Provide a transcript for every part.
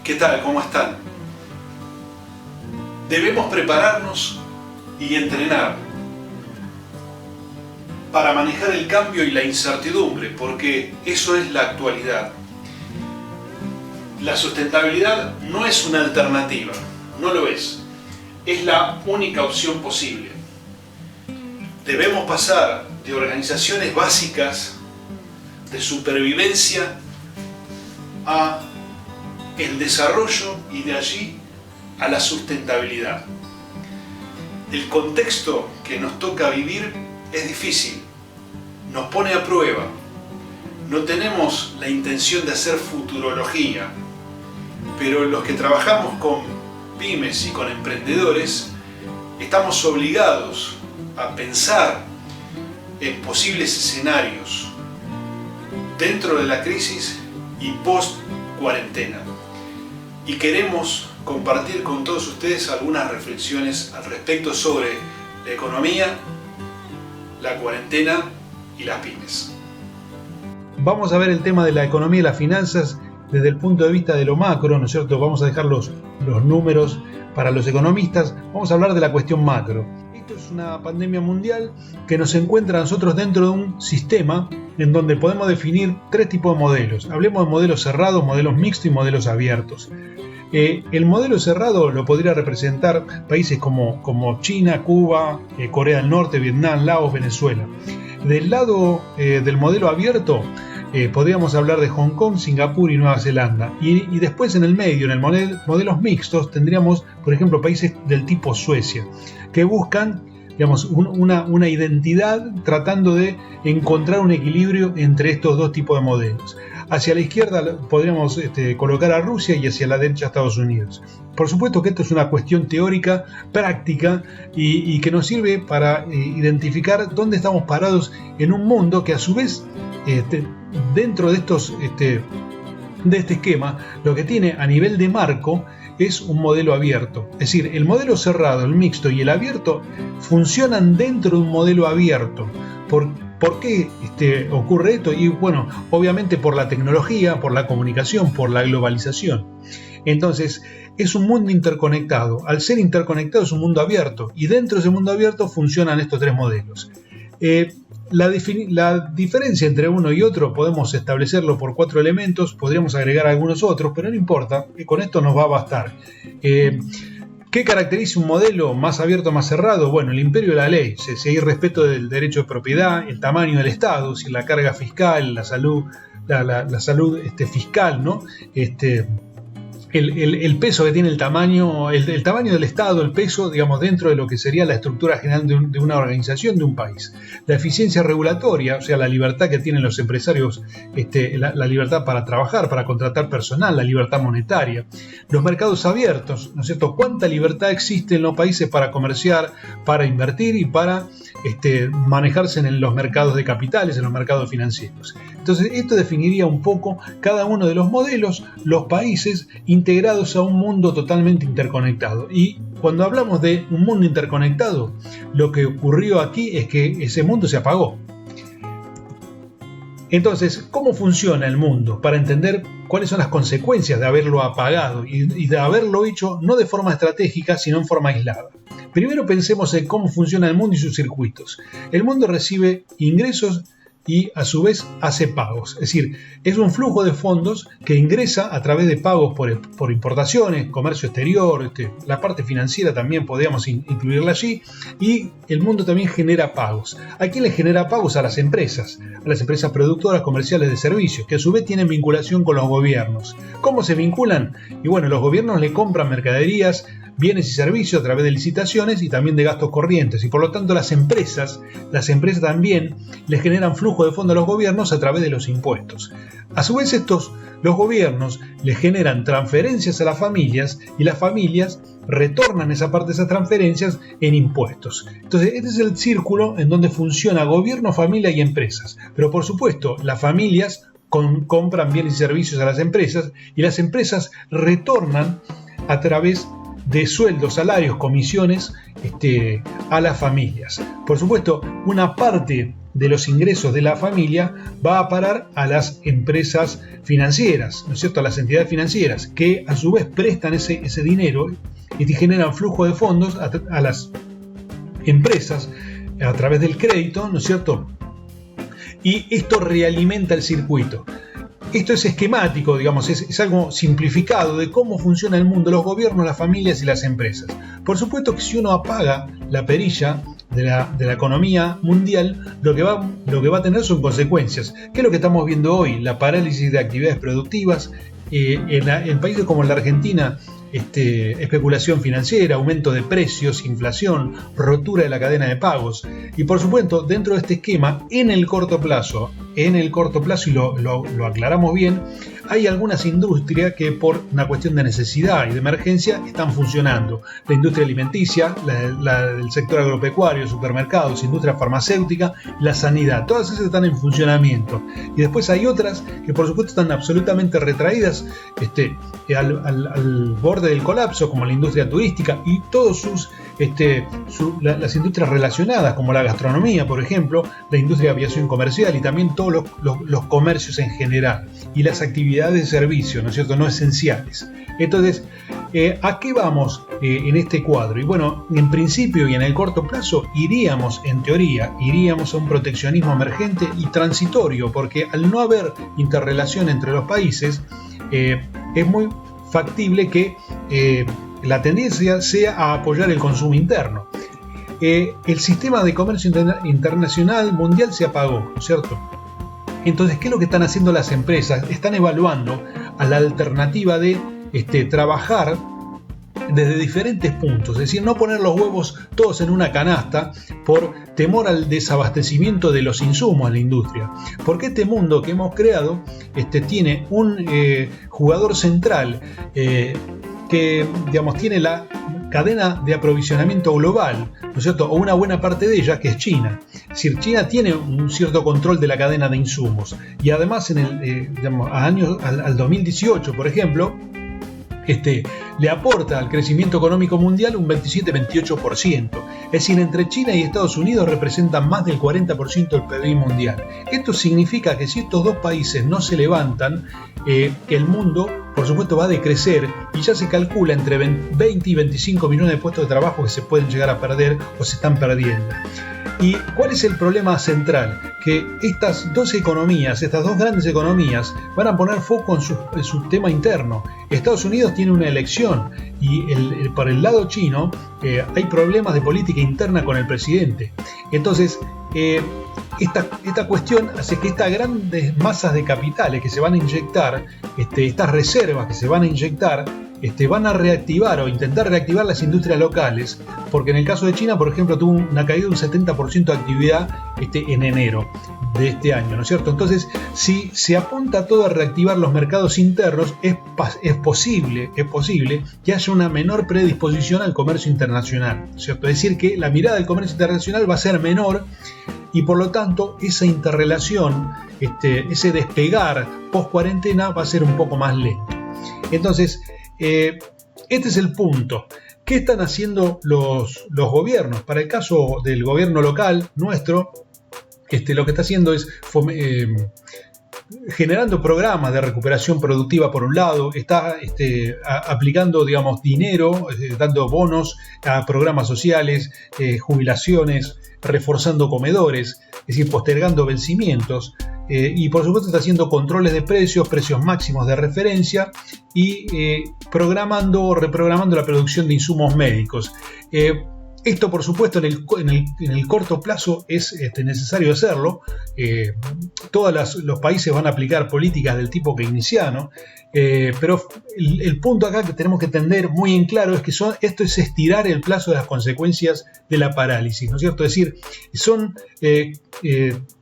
¿Qué tal? ¿Cómo están? Debemos prepararnos y entrenar para manejar el cambio y la incertidumbre, porque eso es la actualidad. La sustentabilidad no es una alternativa, no lo es. Es la única opción posible. Debemos pasar de organizaciones básicas de supervivencia a el desarrollo y de allí a la sustentabilidad. El contexto que nos toca vivir es difícil, nos pone a prueba. No tenemos la intención de hacer futurología, pero los que trabajamos con pymes y con emprendedores estamos obligados a pensar en posibles escenarios dentro de la crisis y post cuarentena. Y queremos compartir con todos ustedes algunas reflexiones al respecto sobre la economía, la cuarentena y las pymes. Vamos a ver el tema de la economía y las finanzas desde el punto de vista de lo macro, ¿no es cierto? Vamos a dejar los números para los economistas, vamos a hablar de la cuestión macro. Esto es una pandemia mundial que nos encuentra a nosotros dentro de un sistema en donde podemos definir tres tipos de modelos. Hablemos de modelos cerrados, modelos mixtos y modelos abiertos. El modelo cerrado lo podría representar países como China, Cuba, Corea del Norte, Vietnam, Laos, Venezuela. Del lado del modelo abierto podríamos hablar de Hong Kong, Singapur y Nueva Zelanda. Y después en el medio, en el modelos mixtos, tendríamos, por ejemplo, países del tipo Suecia, que buscan, digamos, una identidad tratando de encontrar un equilibrio entre estos dos tipos de modelos. Hacia la izquierda podríamos colocar a Rusia y hacia la derecha a Estados Unidos. Por supuesto que esto es una cuestión teórica, práctica y que nos sirve para identificar dónde estamos parados en un mundo que a su vez, dentro de este esquema, lo que tiene a nivel de marco es un modelo abierto. Es decir, el modelo cerrado, el mixto y el abierto funcionan dentro de un modelo abierto. ¿Por qué ocurre esto? Y bueno, obviamente por la tecnología, por la comunicación, por la globalización. Entonces, es un mundo interconectado. Al ser interconectado es un mundo abierto y dentro de ese mundo abierto funcionan estos tres modelos. La diferencia entre uno y otro podemos establecerlo por 4 elementos, podríamos agregar algunos otros, pero no importa, con esto nos va a bastar. ¿Qué caracteriza un modelo más abierto o más cerrado? Bueno, el imperio de la ley, si hay respeto del derecho de propiedad, el tamaño del Estado, si la carga fiscal, la salud fiscal, ¿no? El peso que tiene el tamaño del Estado, el peso, digamos, dentro de lo que sería la estructura general de una organización, de un país. La eficiencia regulatoria, o sea, la libertad que tienen los empresarios, la libertad para trabajar, para contratar personal, la libertad monetaria. Los mercados abiertos, ¿no es cierto? ¿Cuánta libertad existe en los países para comerciar, para invertir y para manejarse en los mercados de capitales, en los mercados financieros? Entonces, esto definiría un poco cada uno de los modelos, los países integrados a un mundo totalmente interconectado. Y cuando hablamos de un mundo interconectado, lo que ocurrió aquí es que ese mundo se apagó. Entonces, ¿cómo funciona el mundo? Para entender cuáles son las consecuencias de haberlo apagado y de haberlo hecho no de forma estratégica, sino en forma aislada. Primero pensemos en cómo funciona el mundo y sus circuitos. El mundo recibe ingresos y a su vez hace pagos. Es decir, es un flujo de fondos que ingresa a través de pagos por importaciones, comercio exterior, la parte financiera también podríamos incluirla allí, y el mundo también genera pagos. ¿A quién le genera pagos? A las empresas productoras comerciales de servicios, que a su vez tienen vinculación con los gobiernos. ¿Cómo se vinculan? Y bueno, los gobiernos le compran mercaderías, bienes y servicios a través de licitaciones y también de gastos corrientes, y por lo tanto las empresas también les generan flujo de fondos a los gobiernos a través de los impuestos. A su vez los gobiernos les generan transferencias a las familias y las familias retornan esa parte de esas transferencias en impuestos. Entonces este es el círculo en donde funciona gobierno, familia y empresas. Pero por supuesto las familias compran bienes y servicios a las empresas y las empresas retornan a través de sueldos, salarios, comisiones a las familias. Por supuesto, una parte de los ingresos de la familia va a parar a las empresas financieras, ¿no es cierto?, a las entidades financieras, que a su vez prestan ese dinero y te generan flujo de fondos a las empresas a través del crédito, ¿no es cierto? Y esto realimenta el circuito. Esto es esquemático, digamos, es algo simplificado de cómo funciona el mundo, los gobiernos, las familias y las empresas. Por supuesto que si uno apaga la perilla de la economía mundial, lo que va a tener son consecuencias. ¿Qué es lo que estamos viendo hoy? La parálisis de actividades productivas. En países como la Argentina, especulación financiera, aumento de precios, inflación, rotura de la cadena de pagos. Y por supuesto, dentro de este esquema, en el corto plazo, y lo aclaramos bien, hay algunas industrias que por una cuestión de necesidad y de emergencia están funcionando. La industria alimenticia, el sector agropecuario, supermercados, industria farmacéutica, la sanidad, todas esas están en funcionamiento. Y después hay otras que por supuesto están absolutamente retraídas al borde del colapso, como la industria turística y todas las industrias relacionadas, como la gastronomía, por ejemplo, la industria de aviación comercial y también todos los comercios en general y las actividades de servicio, ¿no es cierto?, no esenciales. Entonces, ¿a qué vamos en este cuadro? Y bueno, en principio y en el corto plazo en teoría, iríamos a un proteccionismo emergente y transitorio, porque al no haber interrelación entre los países, es muy factible que la tendencia sea a apoyar el consumo interno. El sistema de comercio internacional mundial se apagó, ¿no es cierto? Entonces, ¿qué es lo que están haciendo las empresas? Están evaluando a la alternativa de trabajar desde diferentes puntos, es decir, no poner los huevos todos en una canasta por temor al desabastecimiento de los insumos a la industria. Porque este mundo que hemos creado tiene un jugador central que, digamos, tiene la cadena de aprovisionamiento global, ¿no es cierto?, o una buena parte de ella, que es China. Es decir, China tiene un cierto control de la cadena de insumos y además al 2018, por ejemplo, le aporta al crecimiento económico mundial un 27-28%. Es decir, entre China y Estados Unidos representan más del 40% del PIB mundial. Esto significa que si estos dos países no se levantan, el mundo, por supuesto, va a decrecer y ya se calcula entre 20 y 25 millones de puestos de trabajo que se pueden llegar a perder o se están perdiendo. ¿Y cuál es el problema central? Que estas dos grandes economías, van a poner foco en su tema interno. Estados Unidos tiene una elección y por el lado chino hay problemas de política interna con el presidente. Entonces, esta cuestión hace que estas grandes masas de capitales que se van a inyectar, estas reservas que se van a inyectar, van a reactivar o intentar reactivar las industrias locales, porque en el caso de China, por ejemplo, tuvo una caída de un 70% de actividad en enero de este año, ¿no es cierto? Entonces, si se apunta todo a reactivar los mercados internos, es posible que haya una menor predisposición al comercio internacional, ¿no es cierto? Es decir, que la mirada del comercio internacional va a ser menor y por lo tanto esa interrelación, ese despegar post cuarentena va a ser un poco más lento. Entonces, este es el punto. ¿Qué están haciendo los gobiernos? Para el caso del gobierno local nuestro, lo que está haciendo es generando programas de recuperación productiva por un lado, está aplicando, digamos, dinero, dando bonos a programas sociales, jubilaciones, reforzando comedores, es decir, postergando vencimientos. Y por supuesto está haciendo controles de precios máximos de referencia y programando o reprogramando la producción de insumos médicos. Esto, por supuesto, en el corto plazo es necesario hacerlo. Todos los países van a aplicar políticas del tipo keynesiano, pero el punto acá que tenemos que entender muy en claro es que esto es estirar el plazo de las consecuencias de la parálisis, ¿no es cierto? Es decir, son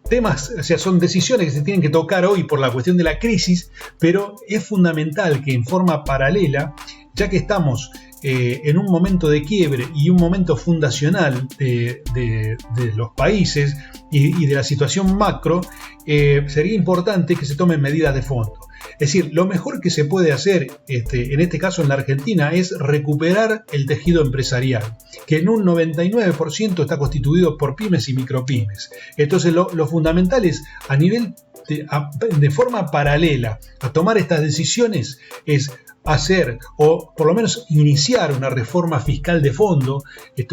temas, o sea, son decisiones que se tienen que tocar hoy por la cuestión de la crisis, pero es fundamental que en forma paralela, ya que estamos en un momento de quiebre y un momento fundacional de los países y de la situación macro, sería importante que se tomen medidas de fondo. Es decir, lo mejor que se puede hacer en este caso en la Argentina es recuperar el tejido empresarial, que en un 99% está constituido por pymes y micropymes. Entonces lo fundamental es, a nivel de forma paralela a tomar estas decisiones, es hacer o por lo menos iniciar una reforma fiscal de fondo,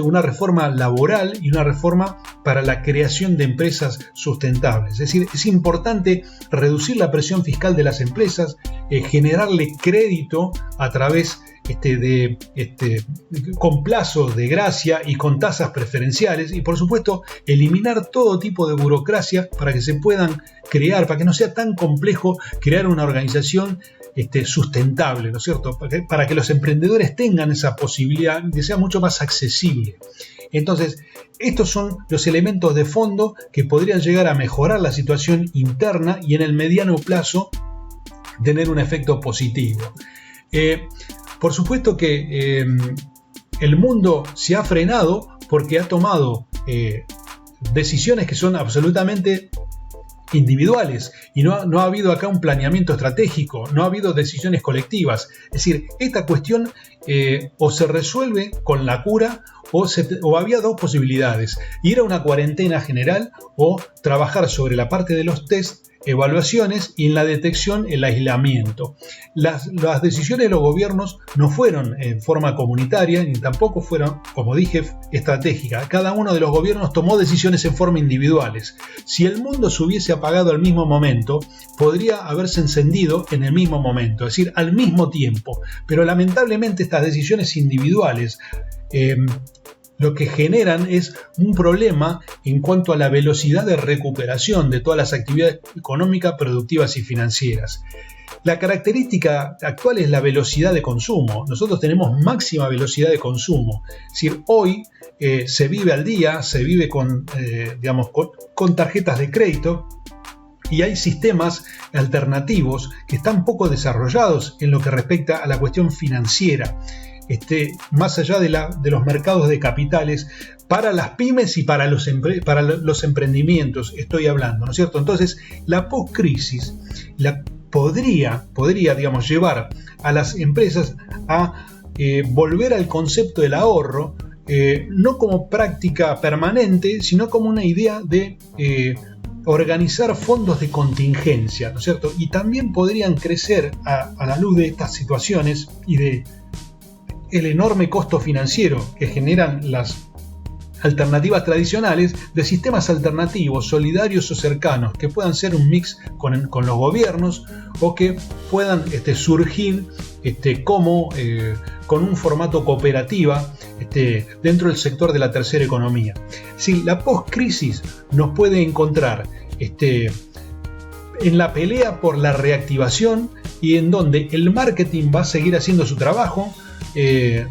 una reforma laboral y una reforma para la creación de empresas sustentables. Es decir, es importante reducir la presión fiscal de las empresas, generarle crédito a través con plazos de gracia y con tasas preferenciales, y por supuesto eliminar todo tipo de burocracia para que se puedan crear, para que no sea tan complejo crear una organización sustentable, ¿no es cierto? Para que los emprendedores tengan esa posibilidad, que sea mucho más accesible. Entonces, estos son los elementos de fondo que podrían llegar a mejorar la situación interna y en el mediano plazo tener un efecto positivo. Por supuesto que el mundo se ha frenado porque ha tomado decisiones que son absolutamente individuales y no ha habido acá un planeamiento estratégico, no ha habido decisiones colectivas. Es decir, esta cuestión o se resuelve con la cura o había dos posibilidades: ir a una cuarentena general o trabajar sobre la parte de los test, evaluaciones y en la detección el aislamiento. Las decisiones de los gobiernos no fueron en forma comunitaria ni tampoco fueron, como dije, estratégicas. Cada uno de los gobiernos tomó decisiones en forma individuales. Si el mundo se hubiese apagado al mismo momento, podría haberse encendido en el mismo momento, es decir, al mismo tiempo. Pero lamentablemente estas decisiones individuales lo que generan es un problema en cuanto a la velocidad de recuperación de todas las actividades económicas, productivas y financieras. La característica actual es la velocidad de consumo. Nosotros tenemos máxima velocidad de consumo. Es decir, hoy se vive al día, se vive con tarjetas de crédito, y hay sistemas alternativos que están poco desarrollados en lo que respecta a la cuestión financiera. Más allá de los mercados de capitales para las pymes y para los emprendimientos estoy hablando, ¿no es cierto? Entonces, la post-crisis podría llevar a las empresas a volver al concepto del ahorro, no como práctica permanente, sino como una idea de organizar fondos de contingencia, ¿no es cierto? Y también podrían crecer a la luz de estas situaciones y de el enorme costo financiero que generan las alternativas tradicionales, de sistemas alternativos, solidarios o cercanos, que puedan ser un mix con los gobiernos o que puedan surgir con un formato cooperativa dentro del sector de la tercera economía. Si la post-crisis nos puede encontrar en la pelea por la reactivación y en donde el marketing va a seguir haciendo su trabajo,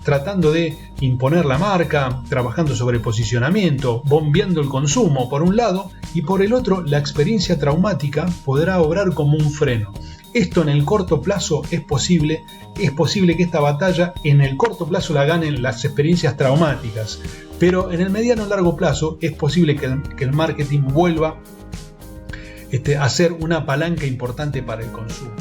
tratando de imponer la marca, trabajando sobre el posicionamiento, bombeando el consumo por un lado, y por el otro la experiencia traumática podrá obrar como un freno. Esto en el corto plazo es posible que esta batalla en el corto plazo la ganen las experiencias traumáticas, pero en el mediano y largo plazo es posible que el marketing vuelva a ser una palanca importante para el consumo.